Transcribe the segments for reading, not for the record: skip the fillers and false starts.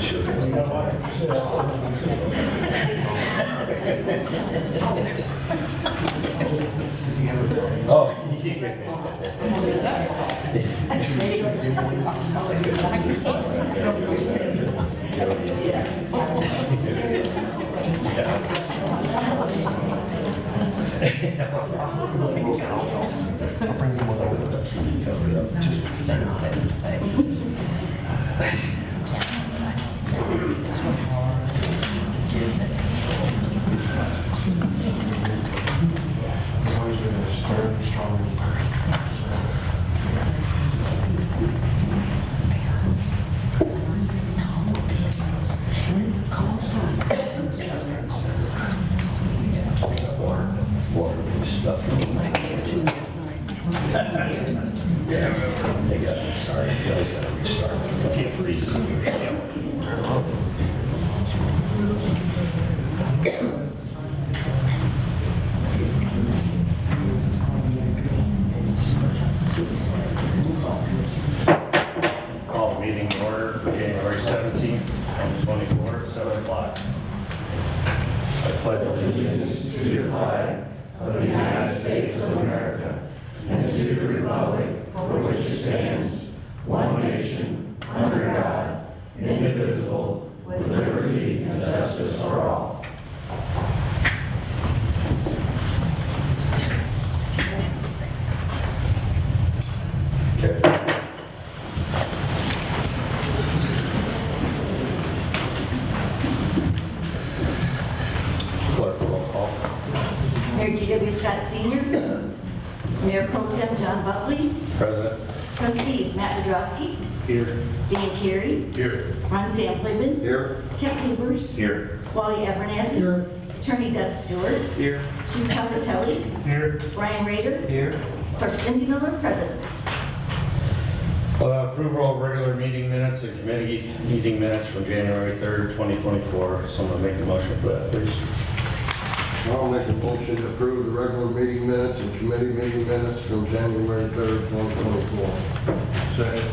Does he have a bill? Oh. I'll bring him one over. Just always been a stern, strong Water stuff. They got it started. You guys got to restart. Can't freeze. Call the meeting in order for January 17th, 2024 at 7 o'clock. I pledge allegiance to the flag of the United States of America and to the republic for which it stands, one nation, under God, indivisible, with liberty and justice for all. Okay. Clerk, roll call. Mayor G.W. Scott Sr., Mayor Pro Tem John Buckley, President. Trustees Matt Nadrowski, Here. Dan Carey, Here. Ron Sampleben, Here. Kent Hebers, Here. Wally Abernathy, Attorney Doug Stewart, Here. Chief Calvatelli, Here. Brian Rader, Here. Clerk Cindy Miller, President. Approval of regular meeting minutes and committee meeting minutes from January 3rd, 2024. Someone make a motion for that, please. I'll make a motion to approve the regular meeting minutes and committee meeting minutes from January 3rd, 2024. Second.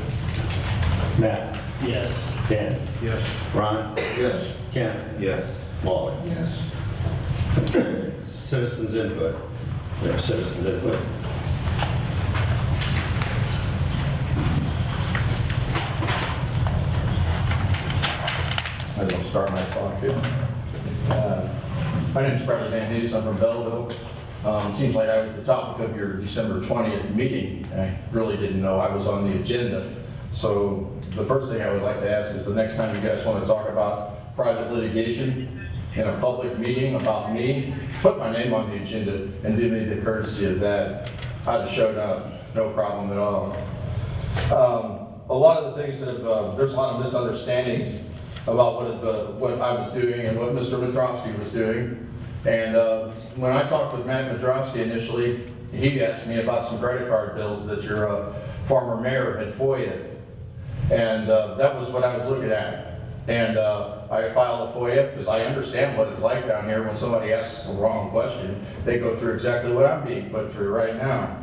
Matt. Yes. Dan. Yes. Ron. Yes. Ken. Yes. Wally. Yes. Citizens input. We have citizens input. I don't start my clock here. My name is Bradley Van News. I'm from Belleville. It seems like I was the topic of your December 20th meeting. I really didn't know I was on the agenda. So the first thing I would like to ask is the next time you guys want to talk about private litigation in a public meeting about me, put my name on the agenda and do me the courtesy of that. I'd have showed up, no problem at all. A lot of the things that have, there's a lot of misunderstandings about what I was doing and what Mr. Nadrowski was doing. And when I talked with Matt Nadrowski initially, he asked me about some credit card bills that your former mayor had FOIA'd. And that was what I was looking at. And I filed a FOIA because I understand what it's like down here when somebody asks the wrong question. They go through exactly what I'm being put through right now.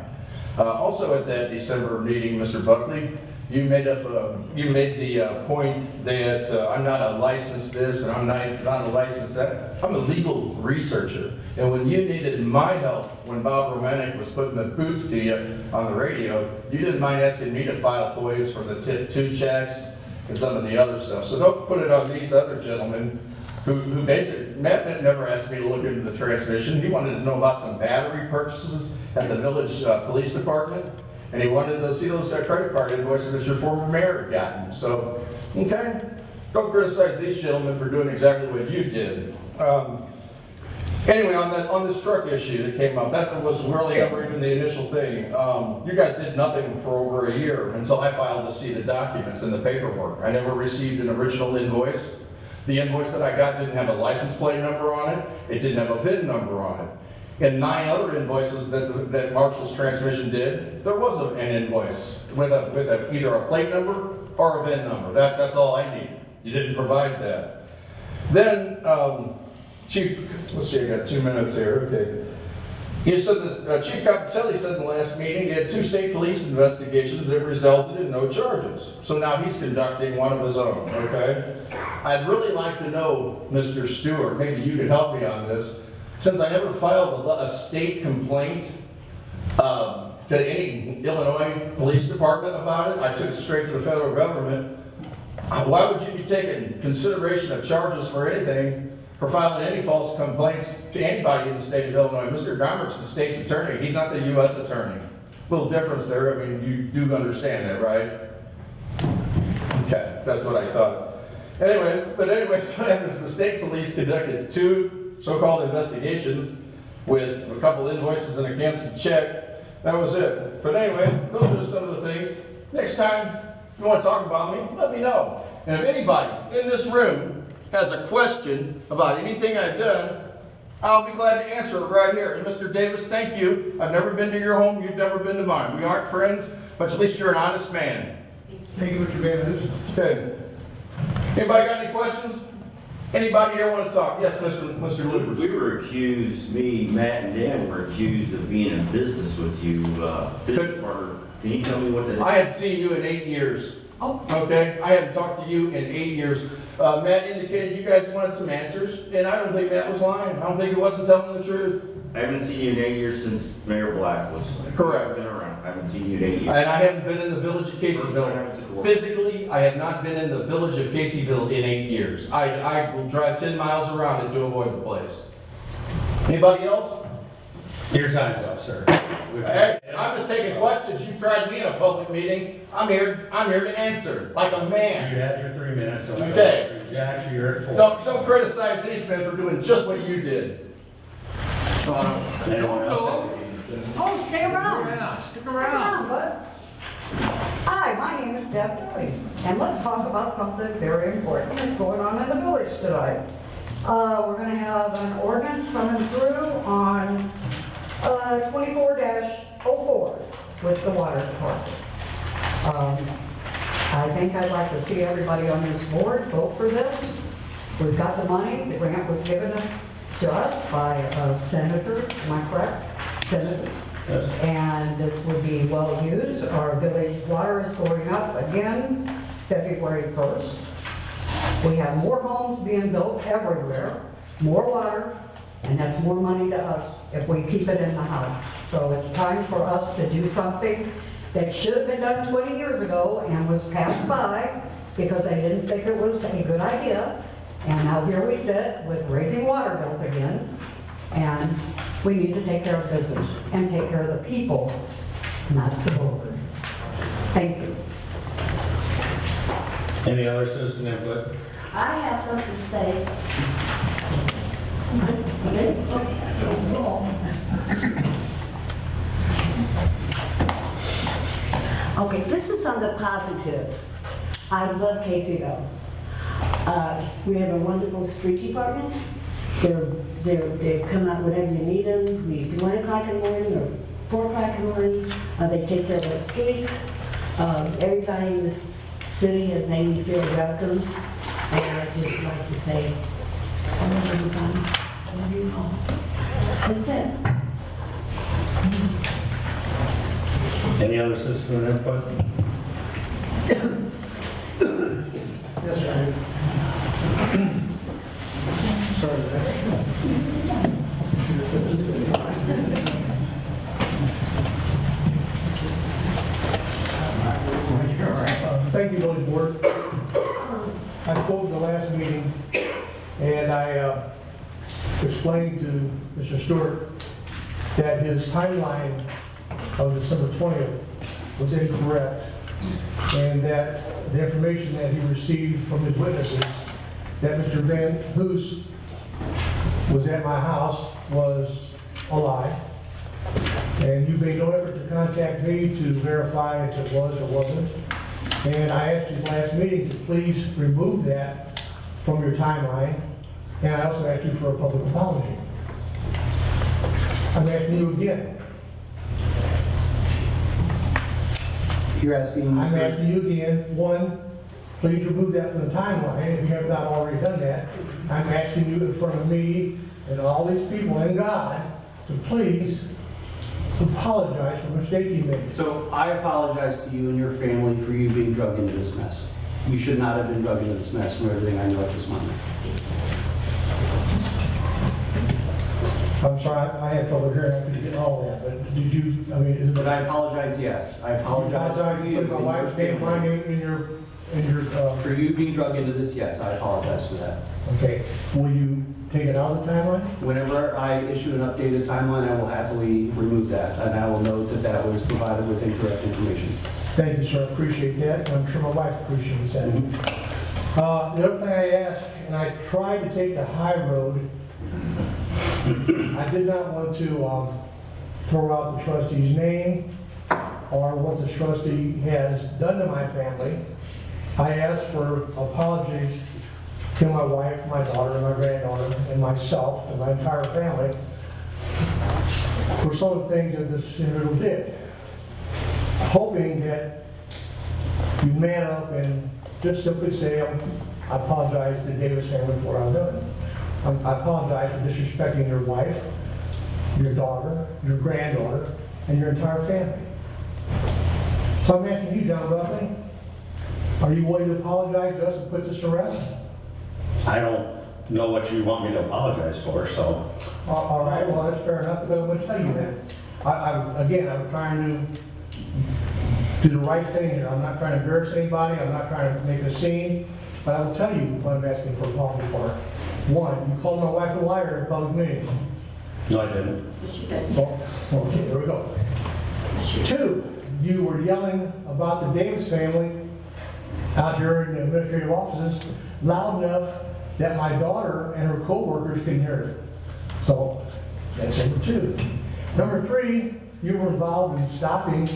Also at that December meeting, Mr. Buckley, you made the point that I'm not a licensed this and I'm not a licensed that. I'm a legal researcher. And when you needed my help, when Bob Romanek was putting the boots to you on the radio, you didn't mind asking me to file FOIAs for the TIP 2 checks and some of the other stuff. So don't put it on these other gentlemen who basically, Matt never asked me to look into the transmission. He wanted to know about some battery purchases at the village police department. And he wanted to see those credit card invoices that your former mayor had gotten. So, okay, don't criticize these gentlemen for doing exactly what you did. Anyway, on this truck issue that came up, that was really never even the initial thing. You guys did nothing for over a year until I filed to see the documents and the paperwork. I never received an original invoice. The invoice that I got didn't have a license plate number on it. It didn't have a VIN number on it. And 9 other invoices that Marshall's Transmission did, there was an invoice with either a plate number or a VIN number. That's all I needed. You didn't provide that. Then, Chief, let's see, I got 2 minutes here, okay. He said that Chief Capitelli said in the last meeting he had 2 state police investigations that resulted in no charges. So now he's conducting one of his own, okay? I'd really like to know, Mr. Stewart, maybe you could help me on this. Since I never filed a state complaint to any Illinois police department about it, I took it straight to the federal government. Why would you be taking consideration of charges for anything, for filing any false complaints to anybody in the state of Illinois? Mr. Gomert's the state's attorney, he's not the U.S. attorney. Little difference there, I mean, you do understand that, right? Okay, that's what I thought. Anyway, so the state police conducted 2 so-called investigations with a couple invoices and a canceled check. That was it. But anyway, those are some of the things. Next time you want to talk about me, let me know. And if anybody in this room has a question about anything I've done, I'll be glad to answer it right here. And Mr. Davis, thank you. I've never been to your home, you've never been to mine. We aren't friends, but at least you're an honest man. Thank you, Mr. Van. Okay. Anybody got any questions? Anybody here want to talk? Yes, Mr. Lubers. We were accused, me, Matt, and Dan were accused of being in business with you. Business partner. Can you tell me what that is? I hadn't seen you in 8 years. Oh. Okay? I hadn't talked to you in 8 years. Matt indicated you guys wanted some answers, and I don't think Matt was lying. I don't think he wasn't telling the truth. I haven't seen you in 8 years since Mayor Black was. Correct. Been around. I haven't seen you in 8 years. And I haven't been in the village of Caseyville. Physically, I have not been in the village of Caseyville in 8 years. I will drive 10 miles around it to avoid the place. Anybody else? Your time's up, sir. Hey, I'm just taking questions. You tried me in a public meeting. I'm here to answer, like a You man. had your 3 minutes, so. Okay. Yeah, actually, you're at 4. Don't criticize these men for doing just what you did. Anyone else? Oh, stay around. Stick Stick around, bud. Hi, my name is Deb Doyle, and let's talk about something very important that's going on in the village tonight. We're gonna have an ordinance coming through on 24-04 with the water department. I think I'd like to see everybody on this board vote for this. We've got the money, the grant was given to us by a senator, am I correct? Senator? Yes. And this would be well used. Our village water is going up again February 1st. We have more homes being built everywhere, more water, and that's more money to us if we keep it in the house. So it's time for us to do something that should have been done 20 years ago and was passed by because they didn't think it was a good idea. And now here we sit with raising water bills again, and we need to take care of business and take care of the people, not the board. Thank you. Any other citizen input? I have something to say. Okay, this is on the positive. I love Caseyville. We have a wonderful street department. They come out whenever you need them. We do 1 o'clock in the morning or 4 o'clock in the morning. They take care of the streets. Everybody in this city has made me feel welcome. And I'd just like to say, I love everybody. I love you all. That's it. Any other citizen input? Yes, sir. Sorry. Thank you, village board. I spoke at the last meeting, and I explained to Mr. Stewart that his timeline of December 20th was incorrect, and that the information that he received from his witnesses, that Mr. Van Hoos was at my house, was a lie. And you made no effort to contact me to verify if it was or wasn't. And I asked you last meeting to please remove that from your timeline. And I also asked you for a public apology. I'm asking you again. You're asking. I'm asking you again, one, please remove that from the timeline if you have not already done that. I'm asking you in front of me and all these people and God to please apologize for the mistake you made. So I apologize to you and your family for you being drugged into this mess. You should not have been drugged into this mess from everything I know at this moment. I'm sorry, I had trouble hearing, I couldn't get all that, but did you, I mean, is it? But I apologize, yes. I apologize Apologize to you for my and your wife's name, my family. name in your, For you being drugged into this, yes, I apologize for that. okay. Will you take it out of the timeline? Whenever I issue an updated timeline, I will happily remove that, and I will note that that was provided with incorrect information. Thank you, sir, appreciate that, and I'm sure my wife appreciates that. The other thing I asked, and I tried to take the high road, I did not want to throw out the trustee's name or what the trustee has done to my family. I asked for apologies to my wife, my daughter, my granddaughter, and myself, and my entire family for some of the things that this individual did. Hoping that you man up and just simply say, I apologize to the Davis family for what I've done. I apologize for disrespecting your wife, your daughter, your granddaughter, and your entire family. So I'm asking you, John Buckley, are you willing to apologize to us and put this to rest? I don't know what you want me to apologize for, so. All right, well, that's fair enough, but I'm going to tell you that. I'm trying to do the right thing here. I'm not trying to embarrass anybody, I'm not trying to make a scene, but I will tell you what I'm asking for apology for. One, you called my wife a liar in a public meeting. No, I didn't. Oh, okay, there we go. Two, you were yelling about the Davis family out here in the administrative offices loud enough that my daughter and her co-workers can hear it. So, that's number two. Number three, you were involved in stopping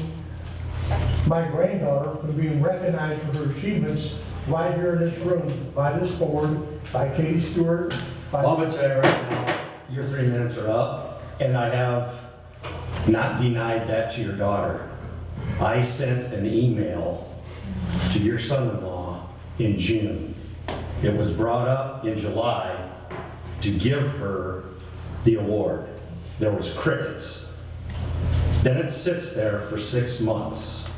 my granddaughter from being recognized for her achievements right here in this room, by this board, by Katie Stewart, by... Well, I'm gonna tell you right now, your 3 minutes are up, and I have not denied that to your daughter. I sent an email to your son-in-law in June. It was brought up in July to give her the award. There was crickets. Then it sits there for 6 months,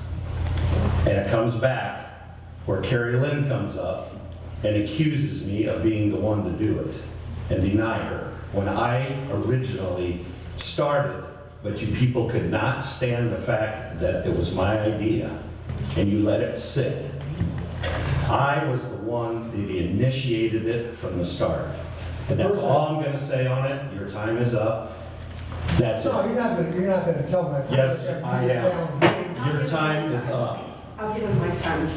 and it comes back where Carrie Lynn comes up and accuses me of being the one to do it and deny her when I originally started, but you people could not stand the fact that it was my idea and you let it sit. I was the one that initiated it from the start. And that's all I'm gonna say on it. Your time is up. That's No, it. you're not gonna tell my... Yes, I am. Your time is up. I'll give him my time.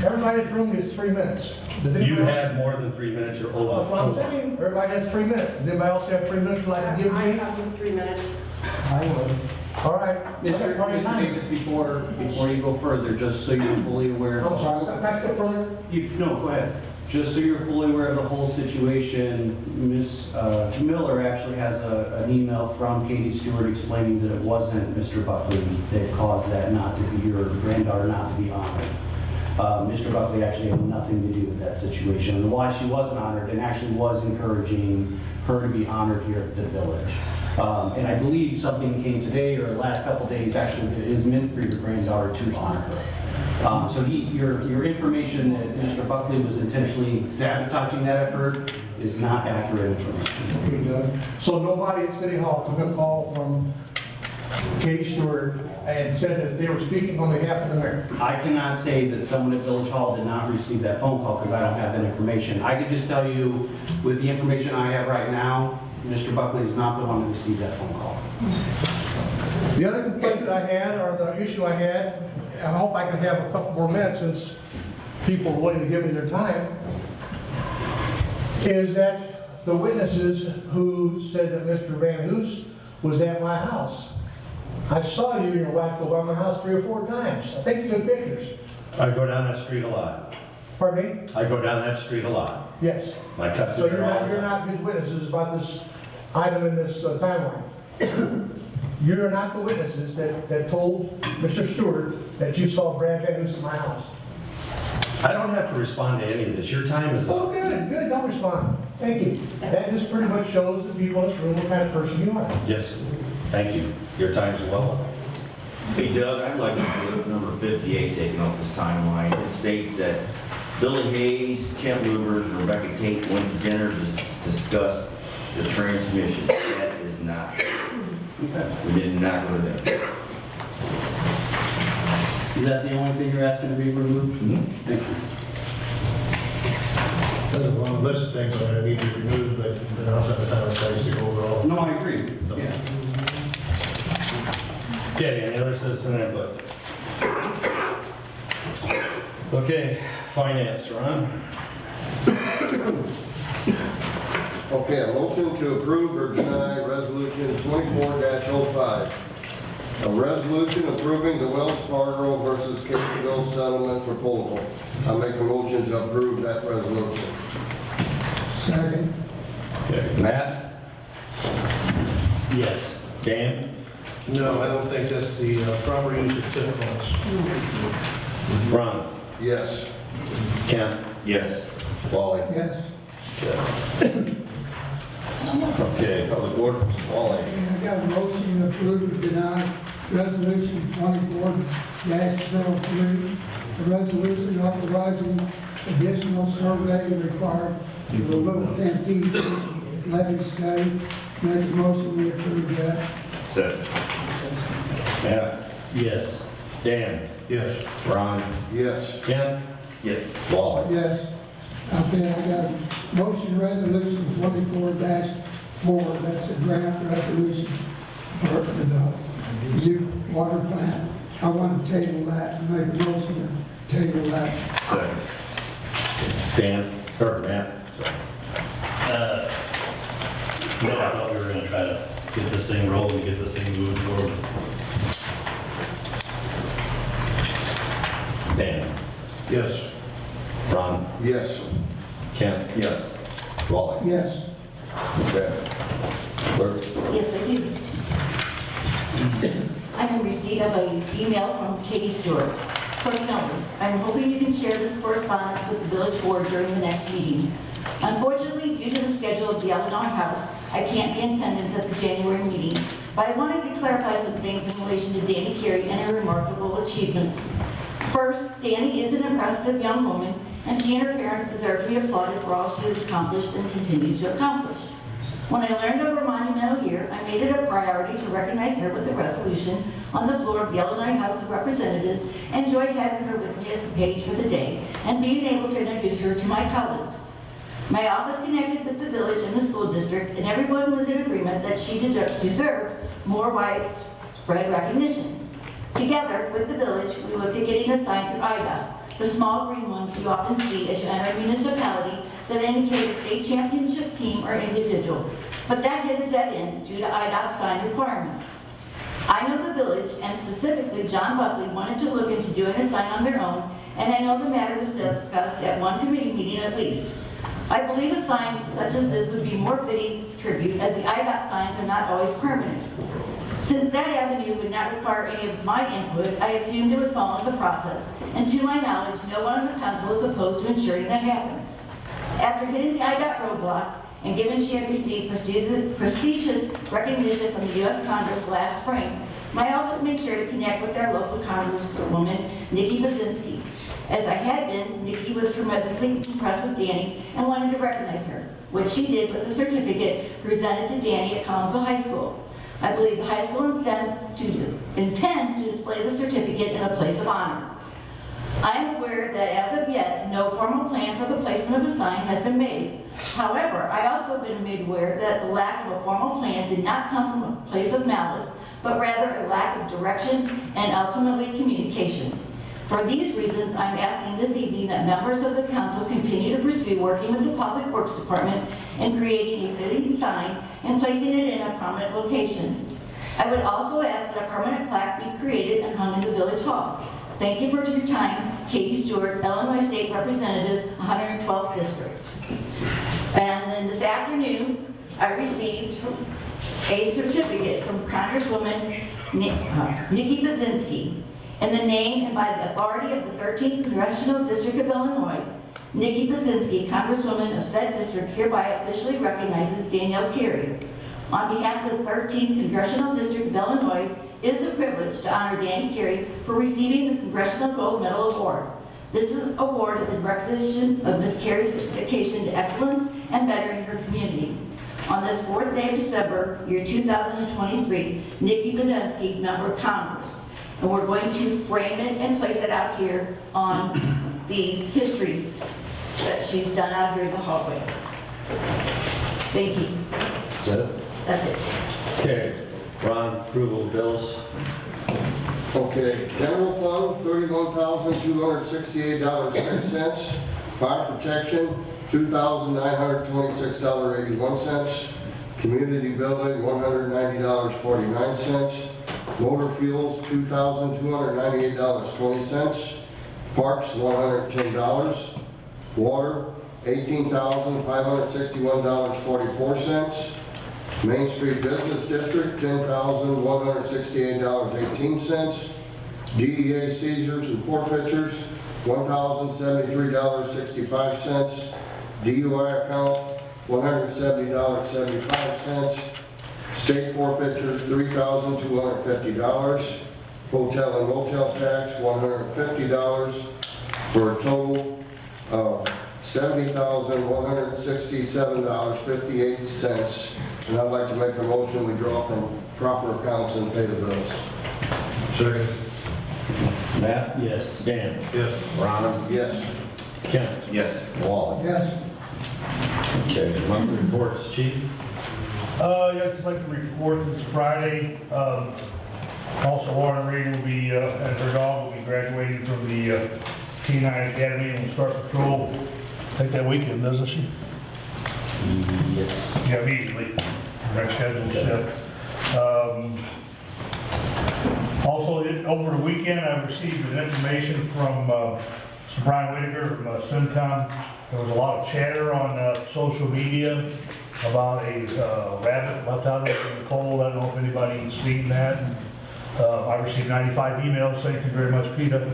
Everybody in the room gets 3 minutes. Does You anybody else- had more than 3 minutes. You're over That's what I'm 4. saying, everybody has 3 minutes. Does anybody else have 3 minutes like to give I me? have 3 minutes. I would. All right. Mr. Davis, before you go further, just so you're fully aware of... I'm sorry, back up further. No, go ahead. Just so you're fully aware of the whole situation, Ms. Miller actually has an email from Katie Stewart explaining that it wasn't Mr. Buckley that caused that not to be, your granddaughter not to be honored. Mr. Buckley actually had nothing to do with that situation, and why she wasn't honored, and actually was encouraging her to be honored here at the village. And I believe something came today, or the last couple days, actually, is meant for your granddaughter to honor her. So your information that Mr. Buckley was intentionally sabotaging that effort is not accurate information. Pretty good. So nobody at City Hall took a call from Katie Stewart and said that they were speaking on behalf of the mayor? I cannot say that someone at Village Hall did not receive that phone call because I don't have that information. I can just tell you, with the information I have right now, Mr. Buckley is not the one who received that phone call. The other complaint that I had, or the issue I had, and I hope I can have a couple more minutes since people are willing to give me their time, is that the witnesses who said that Mr. Van Hoos was at my house. I saw you and your wife go by my house 3 or 4 times. I think you took pictures. I go down that street a lot. Pardon me? I go down that street a lot. Yes. I cut So through there all the you're time. not his witnesses about this item in this timeline. You're not the witnesses that told Mr. Stewart that you saw Brad Van Hoos at my house. I don't have to respond to any of this. Your time is Oh, up. good, don't respond. Thank you. That just pretty much shows the people in this room what kind of person you are. Yes. Thank you. Your time's well up. Hey Doug, I'd like to put number 58 taken off this timeline. It states that Billy Hayes, Kent Lubers, and Rebecca Tate went to dinner to discuss the transmission. That is not true. We did not go to dinner. Is that the only thing you're asking to be removed? Thank you. There's a long list of things that need to be removed, but also have the time and place to go over all. No, I agree. Yeah. Okay, any other citizen input? Okay, finance, Ron? Okay, a motion to approve or deny Resolution 24-05. A resolution approving the Wells Fargo versus Caseyville settlement proposal. I make a motion to approve that resolution. Second. Okay, Matt? Yes. Dan? No, I don't think that's the proper use of TIF funds. Ron? Yes. Kent? Yes. Wally? Yes. Okay, public works, Wally? I got a motion to approve or deny resolution 24-03, a resolution authorizing additional survey required to the Little Fantine levy study. Make a motion to approve that. Second. Matt? Yes. Dan? Yes. Ron? Yes. Kent? Yes. Wally? Yes. Okay, I got a motion resolution 24-4, that's a draft resolution for the new water plant. I want to table that, and make a motion to table that. Second. Dan? Or Matt? No, I thought we were gonna try to get this thing rolling, get this thing moving forward. Dan? Yes. Ron? Yes. Kent? Yes. Wally? Yes. Okay. Clerk? Yes, I do. I'm in receipt of an email from Katie Stewart. Clerk Miller, I'm hoping you can share this correspondence with the village board during the next meeting. Unfortunately, due to the schedule of the Illinois House, I can't be in attendance at the January meeting, but I wanted to clarify some things in relation to Danny Carey and her remarkable achievements. First, Danny is an impressive young woman, and she and her parents deserve to be applauded for all she has accomplished and continues to accomplish. When I learned of her monumental year, I made it a priority to recognize her with a resolution on the floor of the Illinois House of Representatives, and enjoyed having her with me as the page for the day and being able to introduce her to my colleagues. My office connected with the village and the school district, and everyone was in agreement that she deserved more widespread recognition. Together with the village, we looked at getting a sign through IDOT, the small green ones you often see as you enter a municipality that indicate a state championship team or individual. But that hit a dead end due to IDOT sign requirements. I know the village, and specifically John Buckley, wanted to look into doing a sign on their own, and I know the matter was discussed at one committee meeting at least. I believe a sign such as this would be more fitting tribute, as the IDOT signs are not always permanent. Since that avenue would not require any of my input, I assumed it was following the process, and to my knowledge, no one on the council is opposed to ensuring that happens. After hitting the IDOT roadblock, and given she had received prestigious recognition from the U.S. Congress last spring, my office made sure to connect with our local Congresswoman, Nikki Basinski. As I had been, Nikki was tremendously impressed with Danny and wanted to recognize her, which she did with a certificate presented to Danny at Collinsville High School. I believe the high school intends to display the certificate in a place of honor. I am aware that as of yet, no formal plan for the placement of a sign has been made. However, I also have been made aware that the lack of a formal plan did not come from a place of malice, but rather a lack of direction and ultimately communication. For these reasons, I'm asking this evening that members of the council continue to pursue working with the Public Works Department in creating a fitting sign and placing it in a prominent location. I would also ask that a permanent plaque be created and hung in the Village Hall. Thank you for your time. Katie Stewart, Illinois State Representative, 112th District. And then this afternoon, I received a certificate from Congresswoman Nikki Basinski. In the name and by the authority of the 13th Congressional District of Illinois, Nikki Basinski, Congresswoman of said district, hereby officially recognizes Danielle Carey. On behalf of the 13th Congressional District of Illinois, it is a privilege to honor Danny Carey for receiving the Congressional Gold Medal Award. Award is in recognition of Ms. Carey's dedication to excellence and bettering her community. On this 4th day of December, year 2023, Nikki Budensky, Member of Congress. And we're going to frame it and place it out here on the history that she's done out here in the hallway. Thank you. Is that it? That's it. Okay. Ron, approval of bills. Okay, general fund, $31,268.06. Fire protection, $2,926.81. Community building, $190.49. Motor fuels, $2,298.20. Parks, $110. Water, $18,561.44. Main Street Business District, $10,168.18. DEA seizures and forfeitures, $1,073.65. DUI account, $170.75. State forfeitures, $3,250. Hotel and motel tax, $150, for a total of $70,167.58. And I'd like to make a motion, we draw from proper accounts and pay the bills. Second. Matt? Yes. Dan? Yes. Ron? Yes. Kent? Yes. Wally? Yes. Okay, monthly reports, Chief? Yeah, I'd just like to report this Friday. Also, Warren Reed will be, and her dog will be graduating from the T9 Academy and will start patrol, I think that weekend, doesn't she? Yes. Yeah, immediately. Our schedule set. Also, over the weekend, I received an information from Mr. Brian Whitaker from Simcom. There was a lot of chatter on social media about a rabbit left out in the cold. I don't know if anybody's seen that. I received 95 emails. Thank you very much, Peter.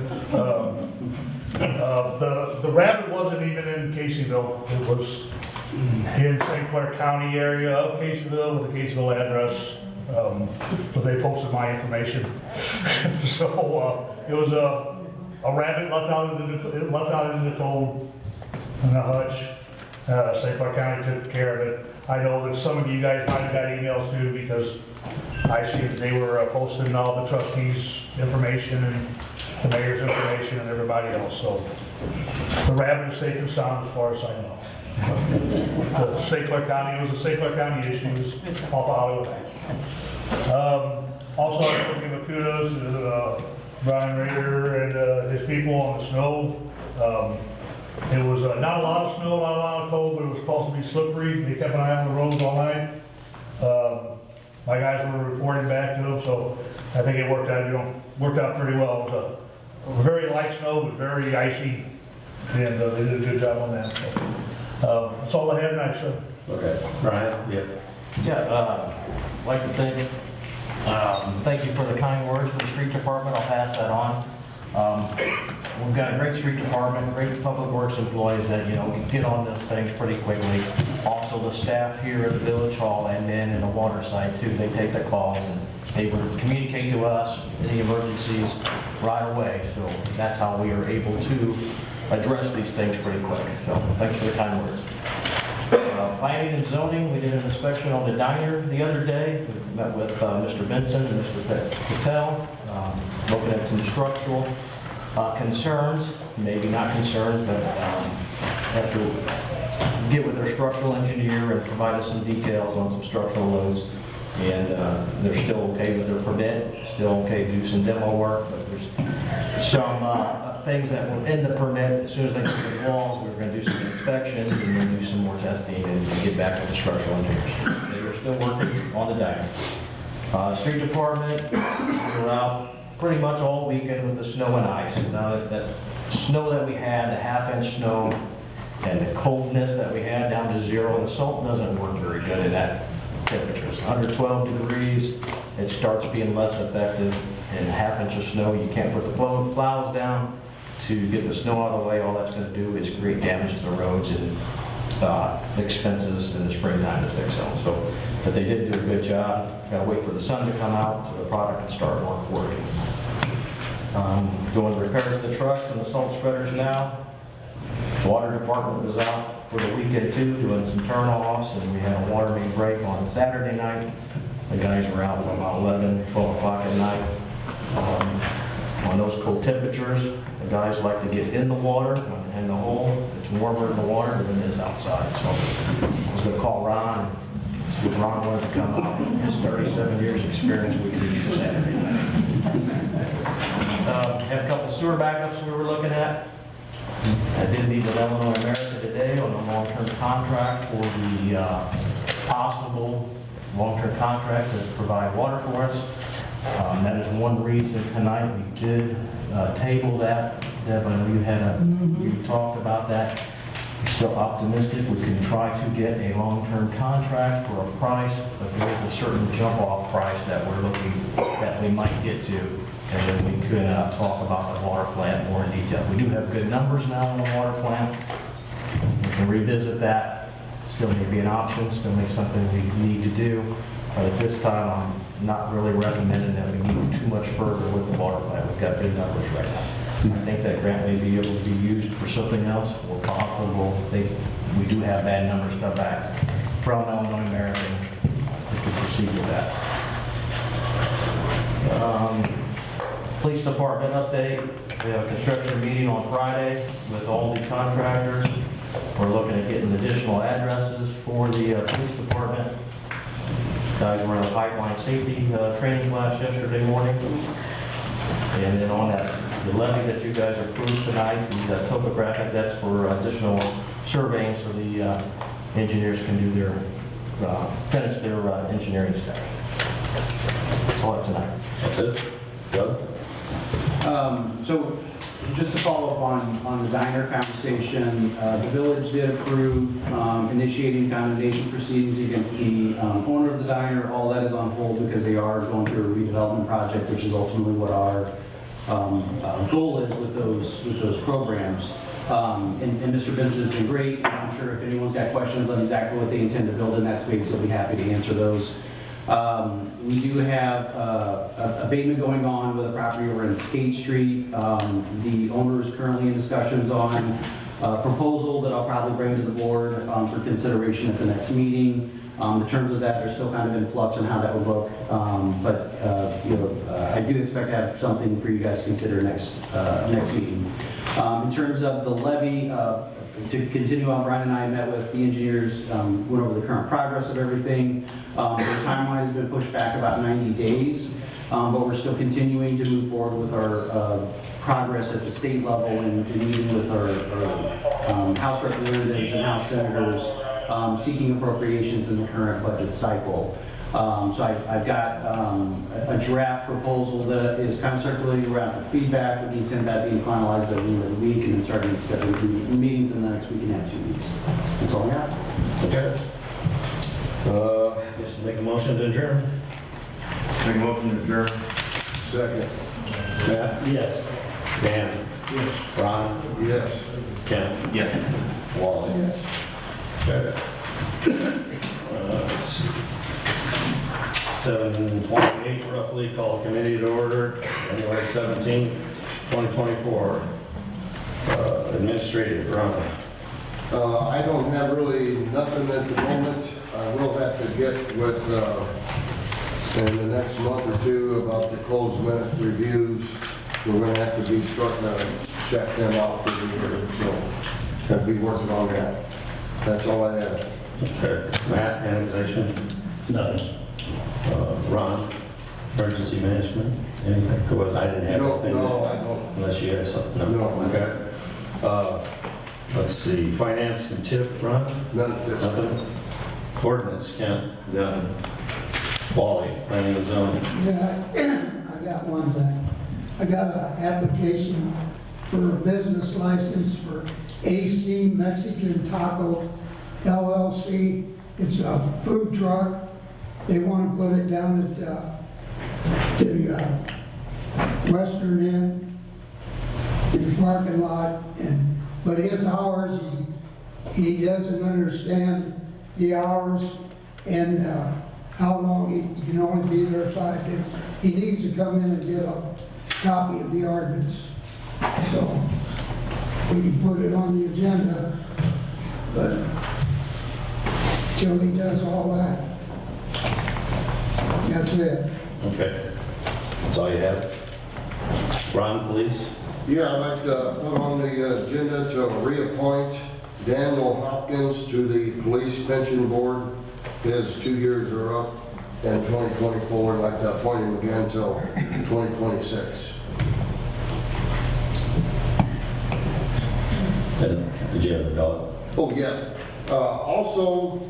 The rabbit wasn't even in Caseyville. It was in St. Clair County area of Caseyville with a Caseyville address. So they posted my information. So it was a rabbit left out in the cold in the hutch. St. Clair County took care of it. I know that some of you guys might have got emails too, because I see that they were posting all the trustees' information and the mayor's information and everybody else. So the rabbit is safe and sound as far as I know. The St. Clair County, it was a St. Clair County issue, it was off Hollywood. Also, I want to give a kudos to Brian Rader and his people on the snow. It was not a lot of snow, not a lot of cold, but it was supposed to be slippery. They kept an eye on the roads all night. My guys were reporting back to them, so I think it worked out pretty well. It was a very light snow, but very icy, and they did a good job on that. So, that's all I have tonight, sir. Okay. Brian? Yeah. Yeah, I'd like to thank you for the kind words for the street department. I'll pass that on. We've got a great street department, great public works employees that, can get on those things pretty quickly. Also, the staff here at the Village Hall and then in the water side too, they take the calls and they would communicate to us any emergencies right away. So that's how we are able to address these things pretty quick. So thanks for the kind words. Planning and zoning, we did an inspection on the diner the other day. We met with Mr. Benson and Mr. Patel, looking at some structural concerns, maybe not concerns, but have to get with their structural engineer and provide us some details on some structural loads. And they're still okay with their permit, still okay to do some demo work, but there's some things that will end the permit. As soon as they get the walls, we're going to do some inspections and then do some more testing and get back with the structural engineers. They are still working on the diner. Street department, we're out pretty much all weekend with the snow and ice. Now that snow that we had, the half-inch snow, and the coldness that we had down to zero, the salt doesn't work very good in that temperatures. Under 12 degrees, it starts being less effective. And a half-inch of snow, you can't put the plows down to get the snow out of the way. All that's going to do is create damage to the roads and expenses in the springtime to fix them. So, but they did do a good job. Got to wait for the sun to come out so the product can start working. Doing repairs to the trucks and the salt spreaders now. Water department was out for the weekend too, doing some turn-offs, and we had a water main break on Saturday night. The guys were out until about 11, 12 o'clock at night. On those cold temperatures, the guys like to get in the water, in the hole. It's warmer in the water than it is outside. So I was going to call Ron, and see if Ron wanted to come out. His 37 years experience, we could use Saturday night. Had a couple sewer backups we were looking at. I did meet with Illinois America today on a long-term contract for the possible long-term contract to provide water for us. That is one reason tonight we did table that. Deb, I know you talked about that. We're still optimistic we can try to get a long-term contract for a price, but there is a certain jump-off price that we're looking, that we might get to, and then we could talk about the water plant more in detail. We do have good numbers now on the water plant. We can revisit that. Still may be an option, still may be something we need to do. But at this time, I'm not really recommending that we move too much further with the water plant. We've got good numbers right now. I think that grant may be able to be used for something else, or possible. We do have bad numbers come back from Illinois American. We can proceed with that. Police department update. We have a construction meeting on Friday with all the contractors. We're looking at getting additional addresses for the police department. Guys were in a pipeline safety training class yesterday morning. And then on that, the levy that you guys approved tonight, the topographic, that's for additional surveying so the engineers can do their, finish their engineering stuff. That's all I have tonight. That's it? Doug? So just to follow up on the diner conversation, the village did approve initiating condemnation proceedings against the owner of the diner. All that is on hold because they are going through a redevelopment project, which is ultimately what our goal is with those programs. And Mr. Benson has been great. I'm sure if anyone's got questions on exactly what they intend to build in that space, he'll be happy to answer those. We do have abatement going on with a property over in Skate Street. The owner is currently in discussions on a proposal that I'll probably bring to the board for consideration at the next meeting. The terms of that are still kind of in flux on how that would look, but I do expect to have something for you guys to consider next meeting. In terms of the levy, to continue on, Brian and I met with the engineers, went over the current progress of everything. The timeline has been pushed back about 90 days, but we're still continuing to move forward with our progress at the state level and meeting with our House representatives and House senators, seeking appropriations in the current budget cycle. So I've got a draft proposal that is kind of circulating around for feedback, with the intent of that being finalized by the end of the week and then starting to schedule meetings in the next week and 2 weeks. That's all I have. Okay. Just make a motion to adjourn. Make a motion to adjourn. Second. Matt? Yes. Dan? Yes. Ron? Yes. Ken? Yes. Wally? Yes. Okay. Let's see. 7:28 roughly, call committee to order, January 17th, 2024. Administrative, Ron. I don't have really nothing at the moment. I will have to get with, in the next month or two about the closed minute reviews. We're going to have to be starting to check them out for the year, so I'll be working on that. That's all I have. Okay. Matt, annexation? Nothing. Ron, emergency management, anything? Because I didn't have anything. No, I don't. Unless you had something. No. Okay. Let's see, finance and TIF, Ron? None at this time. Nothing? Ordinance, Ken? Done. Wally, planning and zoning? Yeah, I got one thing. I got an application for a business license for AC Mexican Taco LLC. It's a food truck. They want to put it down at the western end in the parking lot. But his hours, he doesn't understand the hours and how long he can only be there 5 days. He needs to come in and get a copy of the ordinance. So we can put it on the agenda, but till he does all that, that's it. Okay. That's all you have? Ron, please. Yeah, I'd like to put on the agenda to reappoint Daniel Hopkins to the Police Pension Board. His 2 years are up in 2024. I'd like to appoint him again until 2026. Did you have a dog? Oh, yeah. Also,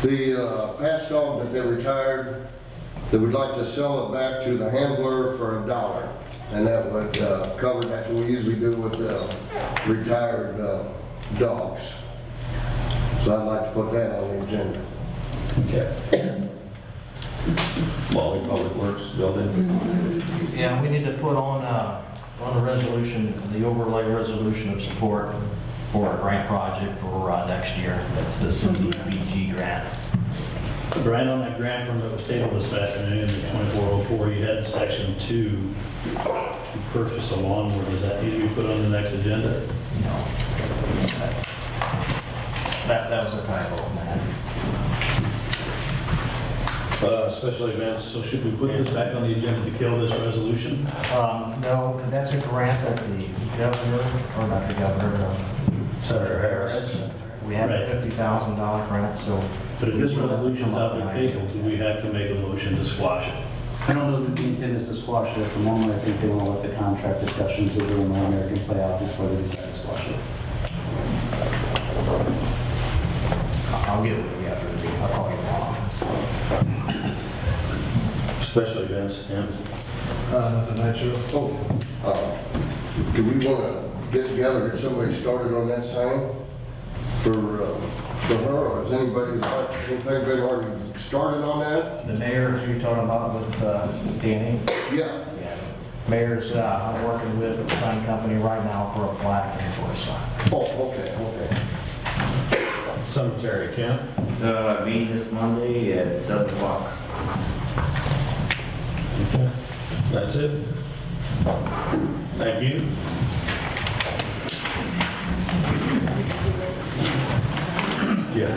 the past dog that they retired, they would like to sell it back to the handler for $1. And that would cover, that's what we usually do with retired dogs. So I'd like to put that on the agenda. Okay. Wally, Public Works Building. Yeah, we need to put on the resolution, the overlay resolution of support for a grant project for next year. That's the CDBG grant. Brian, on that grant from that was tabled this afternoon, the 2404, you had section 2 to purchase a lawnmower. Does that need to be put on the next agenda? No. That was a typo, man. Special events, so should we put this back on the agenda to kill this resolution? No, that's a grant that the governor, or not the governor, Senator Harris. we have Right. a $50,000 grant, so. But if this resolution's out there tabled, do we have to make a motion to squash it? I don't know that the intent is to squash it at the moment. I think they want to let the contract discussions with Illinois American play out before they decide to squash it. I'll get with you after the meeting, I'll call you tomorrow. Special events, yeah. Nothing that you. Do we want to get together, get somebody started on that sign for her, or has anybody already started on that? The mayor, you're talking about with Danny? Yeah. Yeah. Mayor's, I'm working with the sign company right now for a plaque and for a sign. Oh, okay. Cemetery, Kent? Meeting this Monday at 7 o'clock. Okay. That's it. Thank you. Yeah.